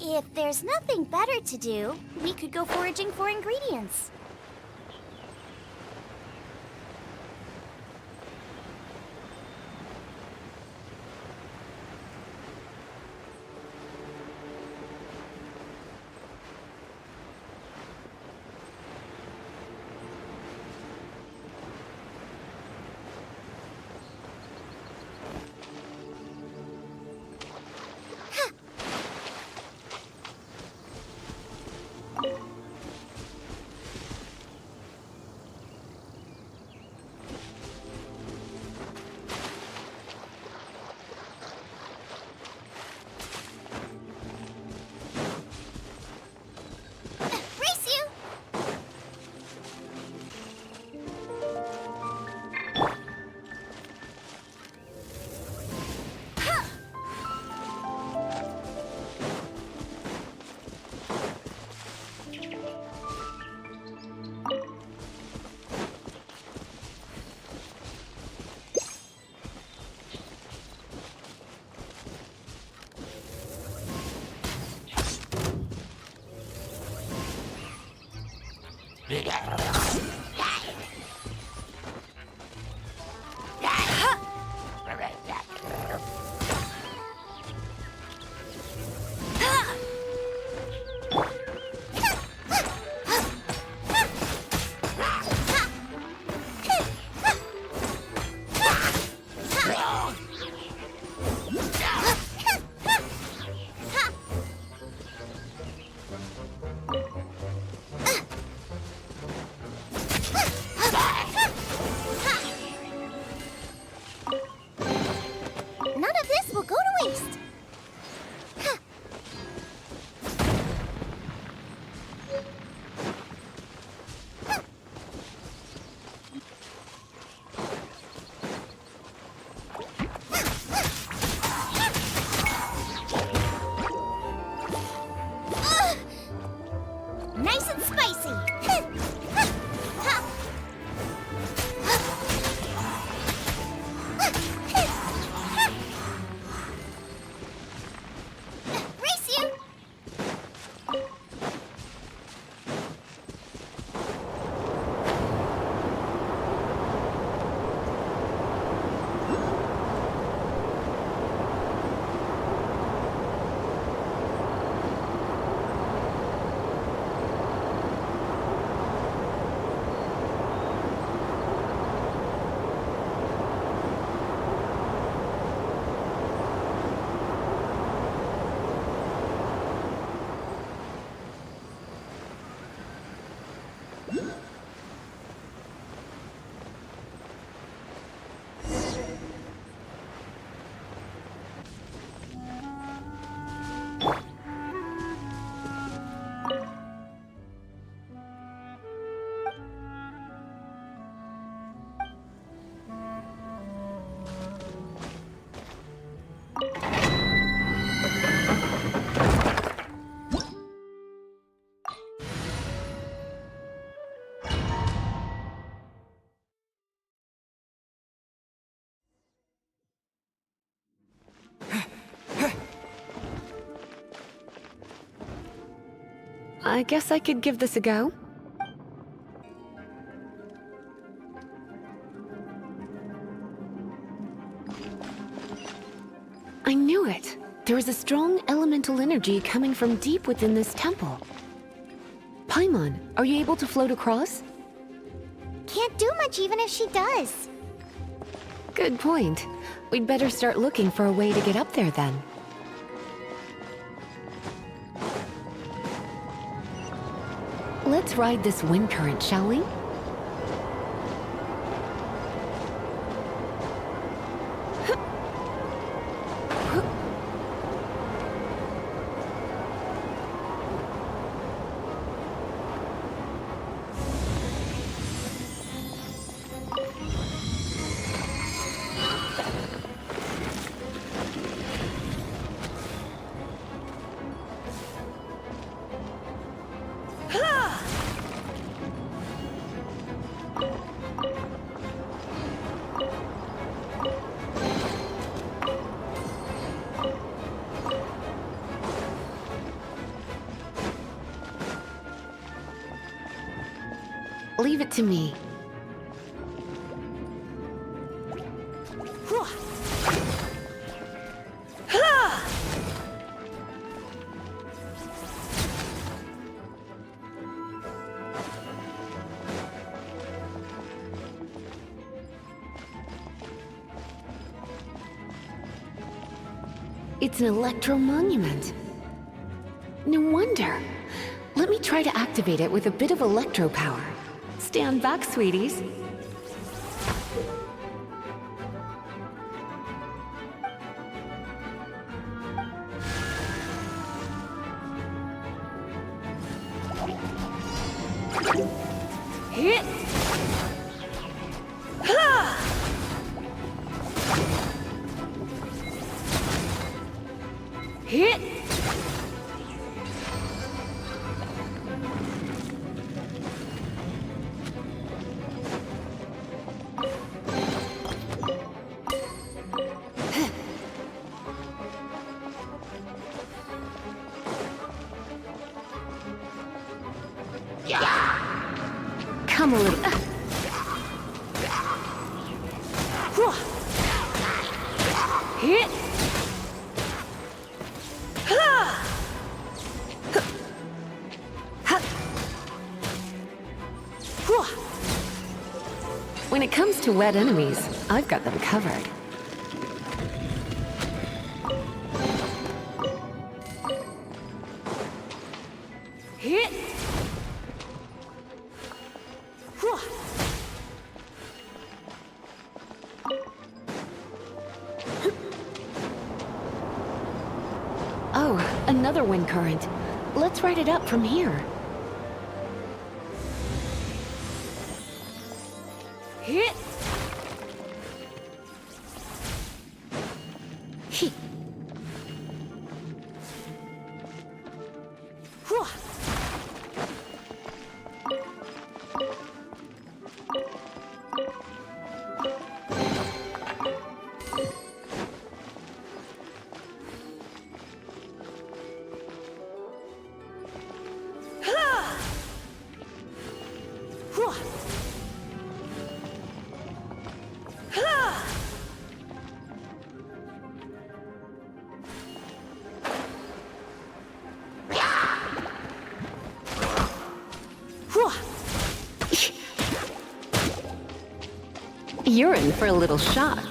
If there's nothing better to do, we could go foraging for ingredients. I guess I could give this a go. I knew it! There is a strong elemental energy coming from deep within this temple. Paimon, are you able to float across? Can't do much even if she does. Good point. We'd better start looking for a way to get up there then. Let's ride this wind current, shall we? Leave it to me. It's an electro monument. No wonder. Let me try to activate it with a bit of electro power. Stand back, sweeties. Hit! Hit! Come a little. Hit! When it comes to wet enemies, I've got them covered. Hit! Oh, another wind current. Let's ride it up from here. Hit! He. You're in for a little shock.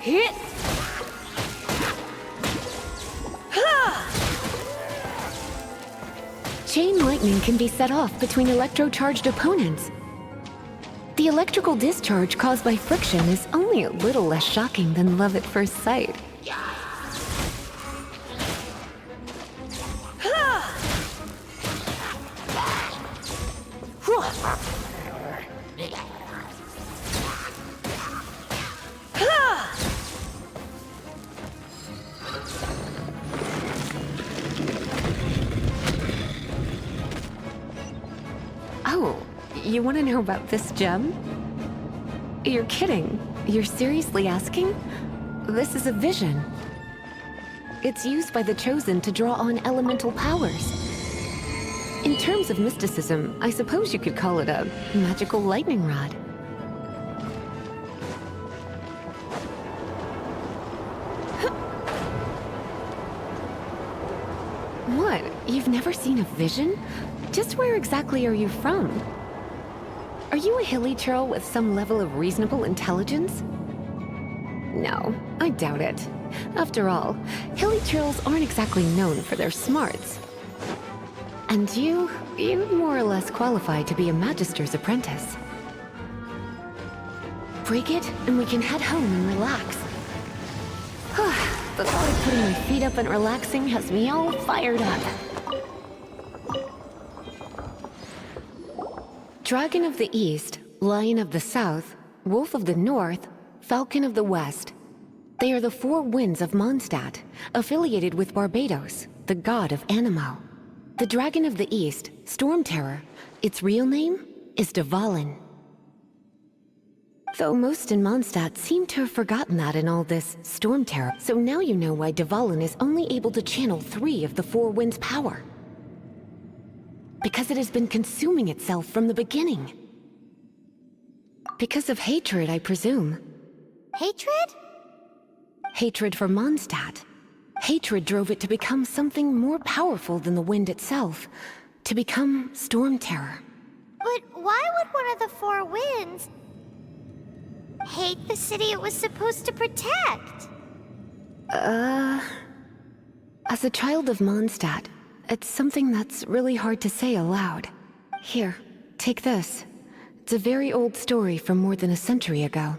Hit! Chain lightning can be set off between electro-charged opponents. The electrical discharge caused by friction is only a little less shocking than love at first sight. Oh, you want to know about this gem? You're kidding. You're seriously asking? This is a vision. It's used by the Chosen to draw on elemental powers. In terms of mysticism, I suppose you could call it a magical lightning rod. What? You've never seen a vision? Just where exactly are you from? Are you a hilly churl with some level of reasonable intelligence? No, I doubt it. After all, hilly churls aren't exactly known for their smarts. And you'd more or less qualify to be a magister's apprentice. Break it, and we can head home and relax. The thought of putting my feet up and relaxing has me all fired up. Dragon of the East, Lion of the South, Wolf of the North, Falcon of the West. They are the four winds of Mondstadt, affiliated with Barbados, the god of Anemo. The Dragon of the East, Storm Terror, its real name is Dvalin. Though most in Mondstadt seem to have forgotten that in all this storm terror. So now you know why Dvalin is only able to channel 3 of the 4 winds' power. Because it has been consuming itself from the beginning. Because of hatred, I presume. Hatred? Hatred for Mondstadt. Hatred drove it to become something more powerful than the wind itself. To become storm terror. But why would one of the 4 winds hate the city it was supposed to protect? As a child of Mondstadt, it's something that's really hard to say aloud. Here, take this. It's a very old story from more than a century ago.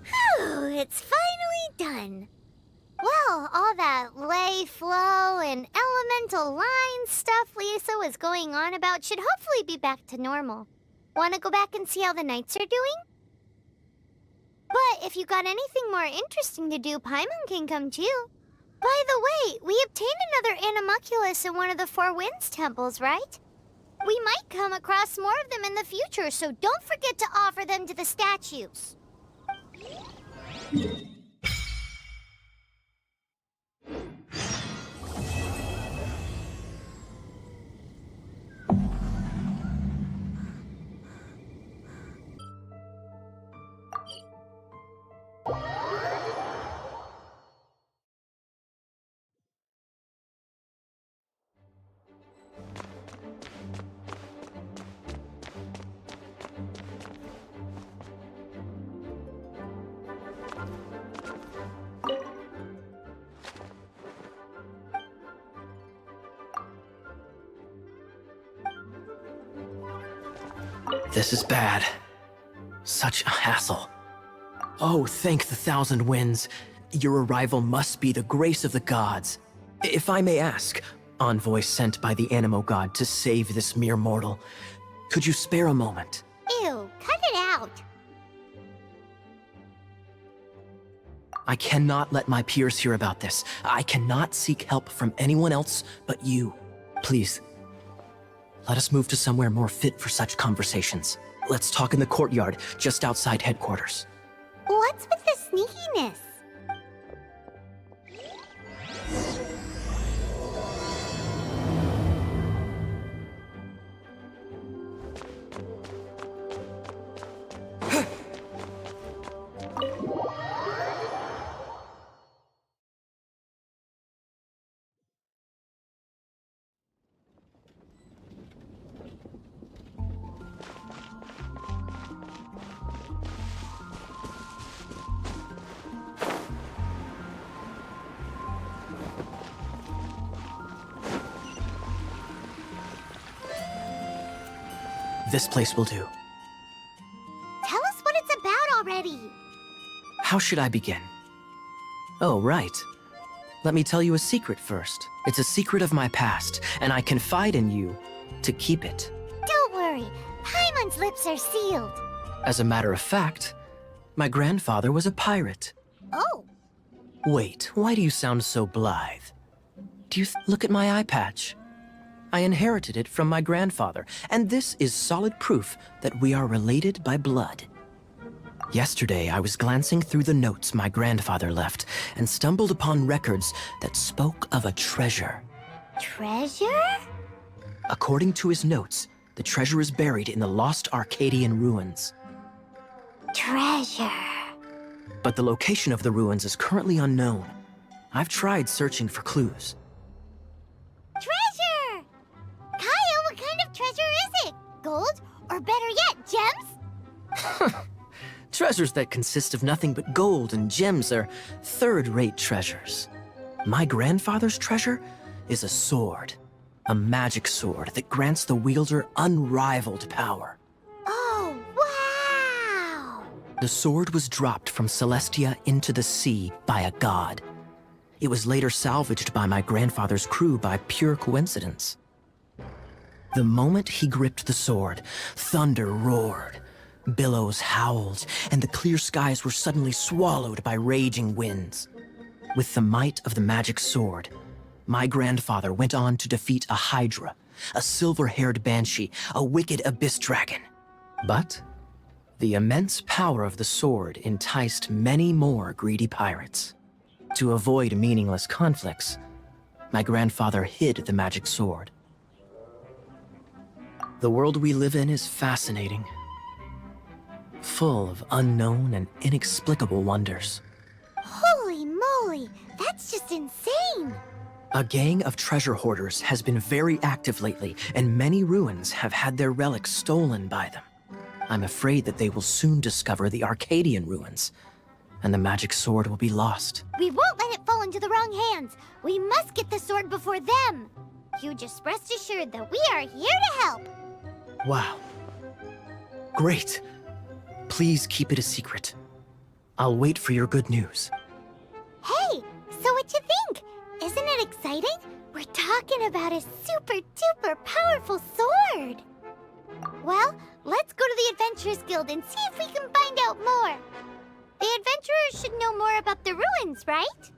Phew, it's finally done. Well, all that ley flow and elemental line stuff Lisa was going on about should hopefully be back to normal. Want to go back and see how the knights are doing? But if you got anything more interesting to do, Paimon can come too. By the way, we obtained another Animalculus in one of the 4 Winds temples, right? We might come across more of them in the future, so don't forget to offer them to the statues. This is bad. Such a hassle. Oh, thank the 1,000 winds. Your arrival must be the grace of the gods. If I may ask, envoy sent by the Animo god to save this mere mortal, could you spare a moment? Ew, cut it out. I cannot let my peers hear about this. I cannot seek help from anyone else but you. Please, let us move to somewhere more fit for such conversations. Let's talk in the courtyard, just outside headquarters. What's with the sneakiness? This place will do. Tell us what it's about already. How should I begin? Oh, right. Let me tell you a secret first. It's a secret of my past, and I confide in you to keep it. Don't worry, Paimon's lips are sealed. As a matter of fact, my grandfather was a pirate. Oh, Wait, why do you sound so blithe? Do you look at my eye patch? I inherited it from my grandfather, and this is solid proof that we are related by blood. Yesterday, I was glancing through the notes my grandfather left and stumbled upon records that spoke of a treasure. treasure? According to his notes, the treasure is buried in the lost Arcadian ruins. Treasure. But the location of the ruins is currently unknown. I've tried searching for clues. Treasure! Kyle, what kind of treasure is it? Gold? Or better yet, gems? Treasures that consist of nothing but gold and gems are third-rate treasures. My grandfather's treasure is a sword. A magic sword that grants the wielder unrivaled power. Oh, wow! The sword was dropped from Celestia into the sea by a god. It was later salvaged by my grandfather's crew by pure coincidence. The moment he gripped the sword, thunder roared, billows howled, and the clear skies were suddenly swallowed by raging winds. With the might of the magic sword, my grandfather went on to defeat a hydra, a silver-haired banshee, a wicked abyss dragon. But the immense power of the sword enticed many more greedy pirates. To avoid meaningless conflicts, my grandfather hid the magic sword. The world we live in is fascinating, full of unknown and inexplicable wonders. Holy moly, that's just insane! A gang of treasure hoarders has been very active lately, and many ruins have had their relics stolen by them. I'm afraid that they will soon discover the Arcadian ruins, and the magic sword will be lost. We won't let it fall into the wrong hands. We must get the sword before them. You just rest assured that we are here to help. Wow. Great. Please keep it a secret. I'll wait for your good news. Hey, so what you think? Isn't it exciting? We're talking about a super-duper powerful sword. Well, let's go to the Adventurers Guild and see if we can find out more. The adventurers should know more about the ruins, right?